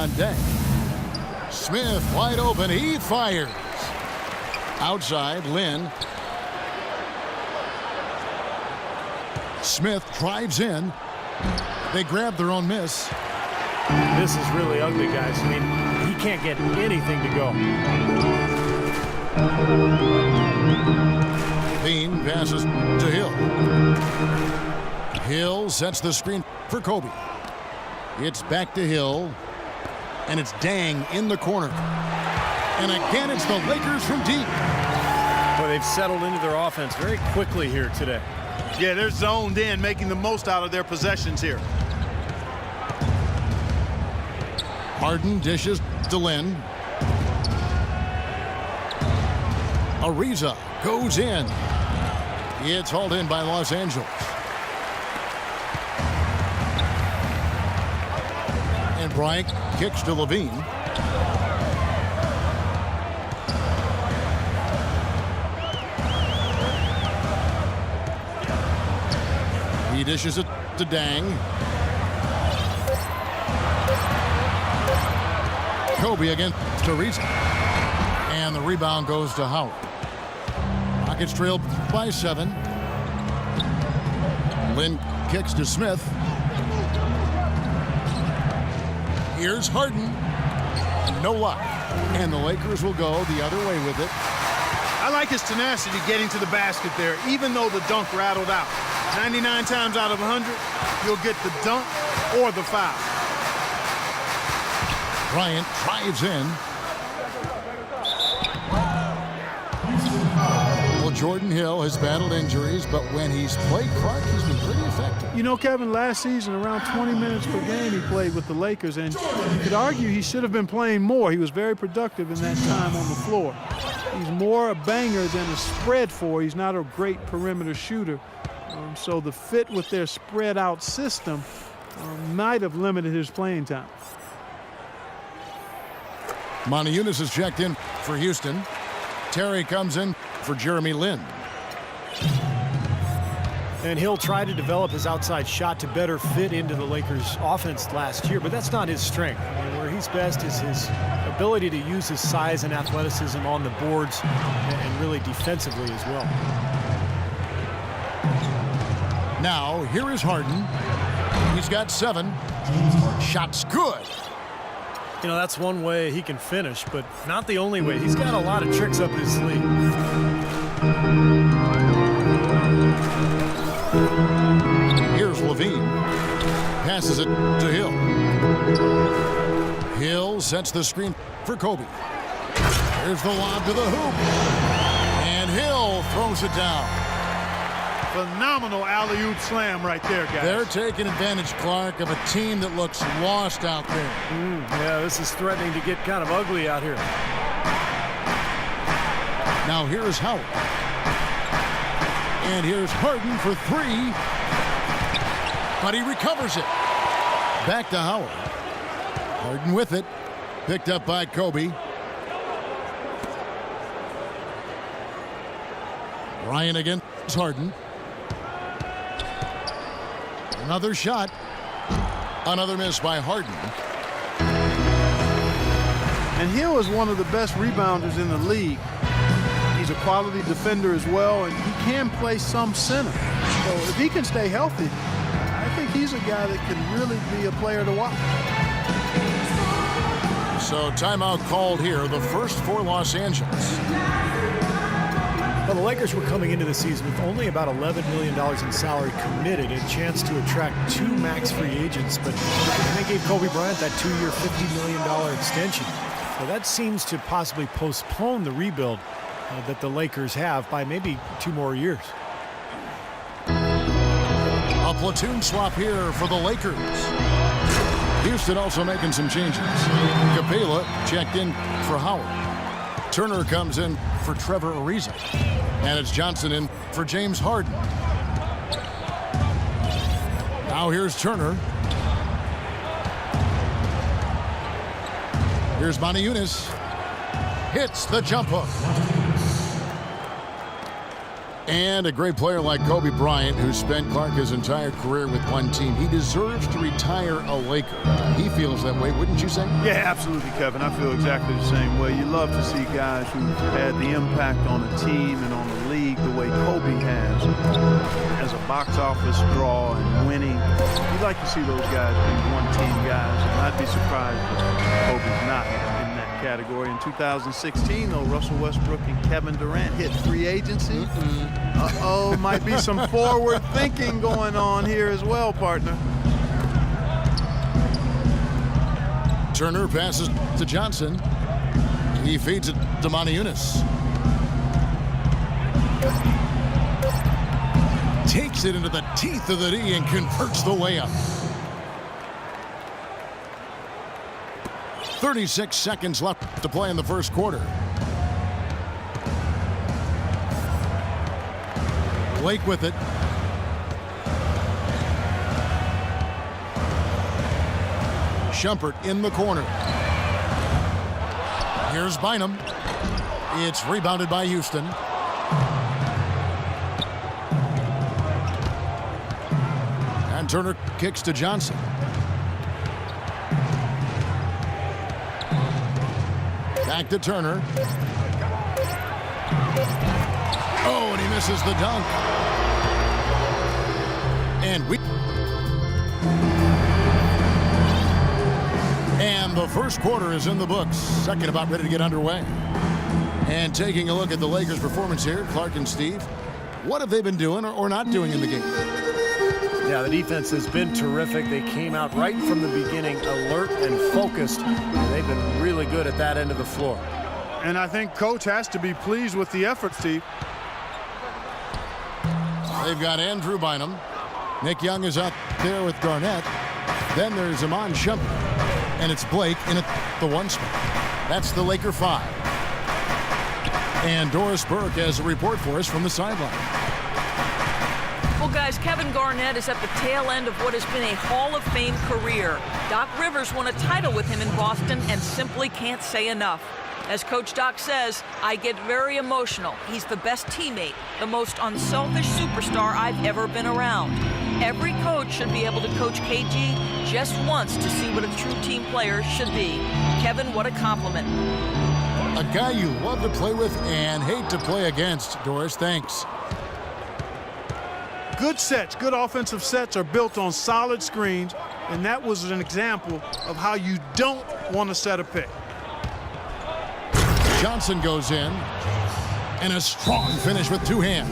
on deck. Smith wide open. He fires. Outside, Lynn. Smith drives in. They grab their own miss. This is really ugly, guys. I mean, he can't get anything to go. Bean passes to Hill. Hill sets the screen for Kobe. It's back to Hill. And it's Dang in the corner. And again, it's the Lakers from deep. Well, they've settled into their offense very quickly here today. Yeah, they're zoned in, making the most out of their possessions here. Harden dishes to Lynn. Ariza goes in. It's hauled in by Los Angeles. And Bryant kicks to Levine. He dishes it to Dang. Kobe against Ariza. And the rebound goes to Howard. Rockets trail by 7. Lynn kicks to Smith. Here's Harden. No luck. And the Lakers will go the other way with it. I like his tenacity getting to the basket there, even though the dunk rattled out. 99 times out of 100, you'll get the dunk or the foul. Bryant drives in. Well, Jordan Hill has battled injuries, but when he's played Clark, he's been pretty effective. You know, Kevin, last season, around 20 minutes per game he played with the Lakers, and you could argue he should have been playing more. He was very productive in that time on the floor. He's more a banger than a spread four. He's not a great perimeter shooter. So the fit with their spread out system might have limited his playing time. Moniunas is checked in for Houston. Terry comes in for Jeremy Lin. And he'll try to develop his outside shot to better fit into the Lakers' offense last year, but that's not his strength. I mean, where he's best is his ability to use his size and athleticism on the boards and really defensively as well. Now, here is Harden. He's got 7. Shot's good. You know, that's one way he can finish, but not the only way. He's got a lot of tricks up his sleeve. Here's Levine. Passes it to Hill. Hill sets the screen for Kobe. Here's the lob to the hoop. And Hill throws it down. Phenomenal alley-oop slam right there, guys. They're taking advantage, Clark, of a team that looks lost out there. Yeah, this is threatening to get kind of ugly out here. Now here's Howard. And here's Harden for 3. But he recovers it. Back to Howard. Harden with it. Picked up by Kobe. Ryan against Harden. Another shot. Another miss by Harden. And Hill is one of the best rebounders in the league. He's a quality defender as well, and he can play some center. So if he can stay healthy, I think he's a guy that can really be a player to watch. So timeout called here, the first for Los Angeles. Well, the Lakers were coming into the season with only about $11 million in salary committed, a chance to attract 2 max free agents, but they gave Kobe Bryant that 2-year, $50 million extension. So that seems to possibly postpone the rebuild that the Lakers have by maybe 2 more years. A platoon swap here for the Lakers. Houston also making some changes. Capela checked in for Howard. Turner comes in for Trevor Ariza. And it's Johnson in for James Harden. Now here's Turner. Here's Moniunas. Hits the jump hook. And a great player like Kobe Bryant, who spent, Clark, his entire career with one team, he deserves to retire a Laker. He feels that way, wouldn't you say? Yeah, absolutely, Kevin. I feel exactly the same way. You love to see guys who had the impact on a team and on the league the way Kobe has, as a box office draw and winning. You like to see those guys be one-team guys, and I'd be surprised if Kobe's not in that category. In 2016, though, Russell Westbrook and Kevin Durant hit free agency. Uh-oh, might be some forward thinking going on here as well, partner. Turner passes to Johnson. He feeds it to Moniunas. Takes it into the teeth of the D and converts the layup. 36 seconds left to play in the first quarter. Blake with it. Shumpert in the corner. Here's Bynum. It's rebounded by Houston. And Turner kicks to Johnson. Back to Turner. Oh, and he misses the dunk. And the first quarter is in the books. Second about ready to get underway. And taking a look at the Lakers' performance here, Clark and Steve, what have they been doing or not doing in the game? Yeah, the defense has been terrific. They came out right from the beginning, alert and focused, and they've been really good at that end of the floor. And I think Coach has to be pleased with the effort, Steve. They've got Andrew Bynum. Nick Young is out there with Garnett. Then there's Iman Shumpert. And it's Blake in at the one spot. That's the Laker 5. And Doris Burke has a report for us from the sideline. Well, guys, Kevin Garnett is at the tail end of what has been a Hall of Fame career. Doc Rivers won a title with him in Boston and simply can't say enough. As Coach Doc says, I get very emotional. He's the best teammate, the most unselfish superstar I've ever been around. Every coach should be able to coach KG just once to see what a true team player should be. Kevin, what a compliment. A guy you love to play with and hate to play against. Doris, thanks. Good sets, good offensive sets are built on solid screens, and that was an example of how you don't want to set a pick. Johnson goes in, and a strong finish with two hands.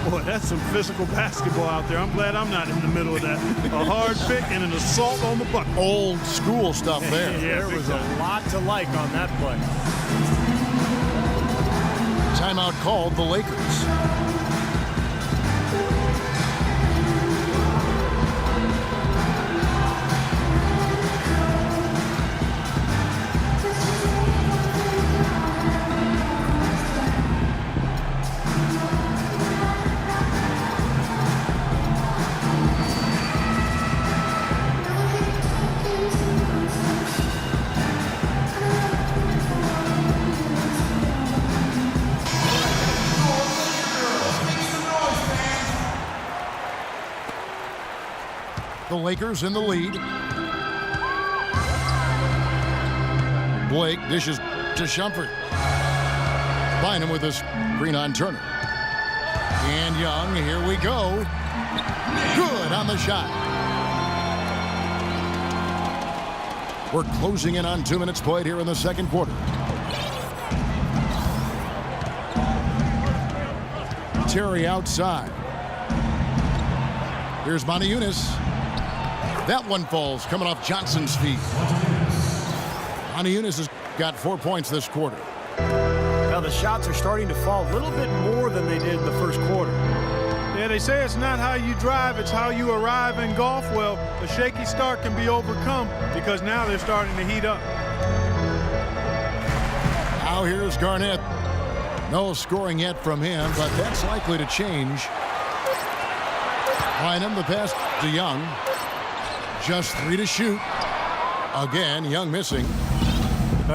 Boy, that's some physical basketball out there. I'm glad I'm not in the middle of that. A hard pick and an assault on the bucket. Old school stuff there. Yeah, there was a lot to like on that play. Timeout called the Lakers. The Lakers in the lead. Blake dishes to Shumpert. Bynum with a screen on Turner. And Young, here we go. Good on the shot. We're closing in on 2 minutes played here in the second quarter. Terry outside. Here's Moniunas. That one falls coming off Johnson's feet. Moniunas has got 4 points this quarter. Now the shots are starting to fall a little bit more than they did in the first quarter. Yeah, they say it's not how you drive, it's how you arrive in golf. Well, a shaky start can be overcome because now they're starting to heat up. Now here's Garnett. No scoring yet from him, but that's likely to change. Bynum, the pass to Young. Just 3 to shoot. Again, Young missing.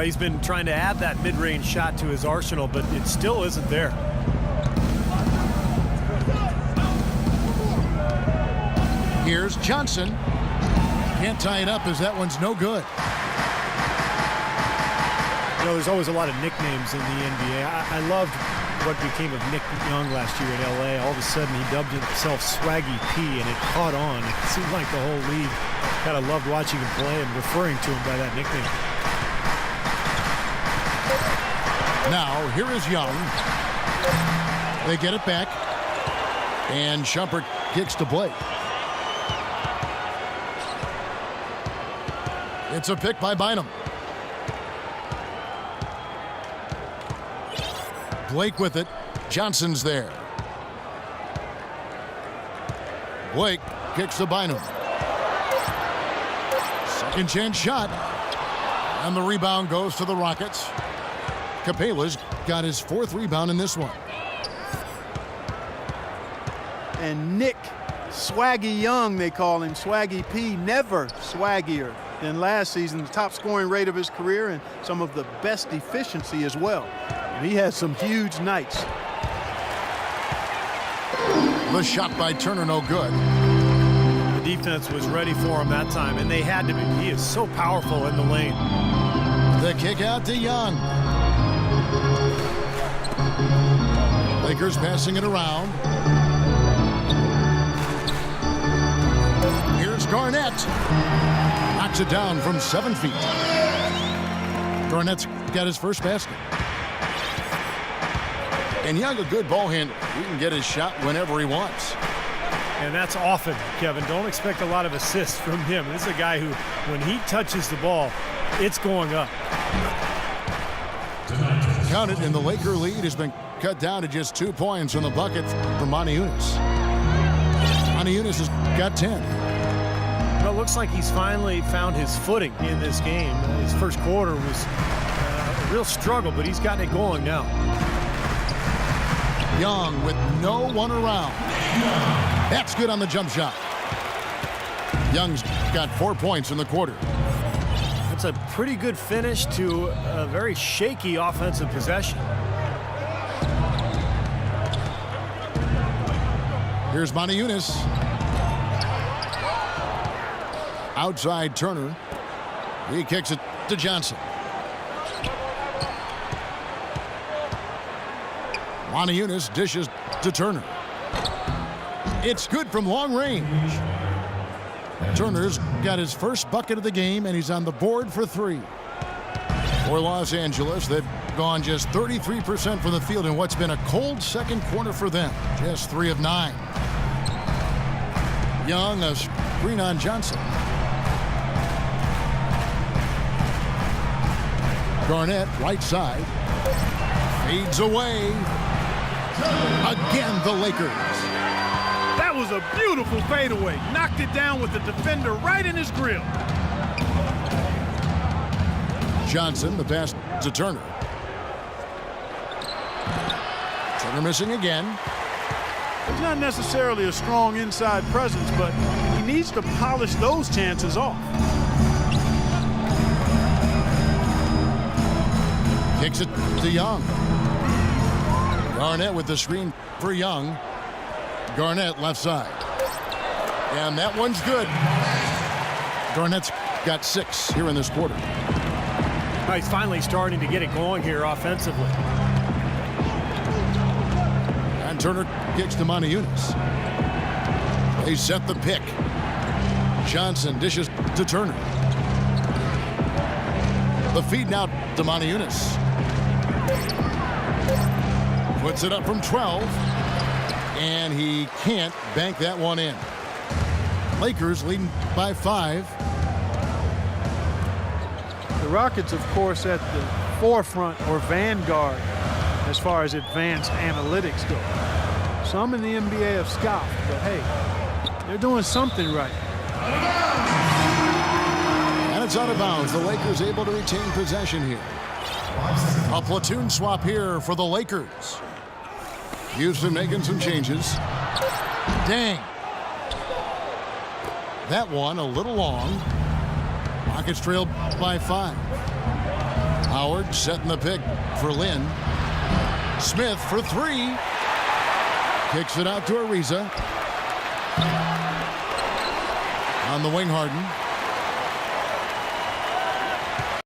He's been trying to add that mid-range shot to his arsenal, but it still isn't there. Here's Johnson. Can't tie it up as that one's no good. You know, there's always a lot of nicknames in the NBA. I loved what became of Nick Young last year in L.A. All of a sudden, he dubbed himself Swaggy P, and it caught on. It seemed like the whole league kind of loved watching him play and referring to him by that nickname. Now, here is Young. They get it back. And Shumpert kicks to Blake. It's a pick by Bynum. Blake with it. Johnson's there. Blake kicks to Bynum. Second chance shot. And the rebound goes to the Rockets. Capela's got his 4th rebound in this one. And Nick Swaggy Young, they call him, Swaggy P, never swaggier than last season. The top scoring rate of his career and some of the best efficiency as well. And he has some huge nights. The shot by Turner, no good. The defense was ready for him that time, and they had to be. He is so powerful in the lane. The kick out to Young. Lakers passing it around. Here's Garnett. Knocks it down from 7 feet. Garnett's got his first basket. And Young, a good ball handler. He can get his shot whenever he wants. And that's often, Kevin. Don't expect a lot of assists from him. This is a guy who, when he touches the ball, it's going up. Count it, and the Laker lead has been cut down to just 2 points on the bucket for Monty Eunice. Monty Eunice has got 10. Well, it looks like he's finally found his footing in this game. His first quarter was a real struggle, but he's gotten it going now. Young with no one around. That's good on the jump shot. Young's got 4 points in the quarter. That's a pretty good finish to a very shaky offensive possession. Here's Monty Eunice. Outside Turner. He kicks it to Johnson. Monty Eunice dishes to Turner. It's good from long range. Turner's got his first bucket of the game, and he's on the board for 3. For Los Angeles, they've gone just 33% from the field in what's been a cold second quarter for them. Just 3 of 9. Young, a screen on Johnson. Garnett, right side. Fades away. Again, the Lakers. That was a beautiful fadeaway. Knocked it down with the defender right in his grill. Johnson, the pass to Turner. Turner missing again. He's not necessarily a strong inside presence, but he needs to polish those chances off. Kicks it to Young. Garnett with the screen for Young. Garnett left side. And that one's good. Garnett's got 6 here in this quarter. Well, he's finally starting to get it going here offensively. And Turner kicks to Monty Eunice. They set the pick. Johnson dishes to Turner. The feed now to Monty Eunice. Puts it up from 12. And he can't bank that one in. Lakers leading by 5. The Rockets, of course, at the forefront or vanguard as far as advanced analytics go. Some in the NBA have scoffed, but hey, they're doing something right. And it's out of bounds. The Lakers able to retain possession here. A platoon swap here for the Lakers. Houston making some changes. Dang. That one a little long. Rockets trailed by 5. Howard setting the pick for Lynn. Smith for 3. Kicks it out to Ariza. On the wing, Harden.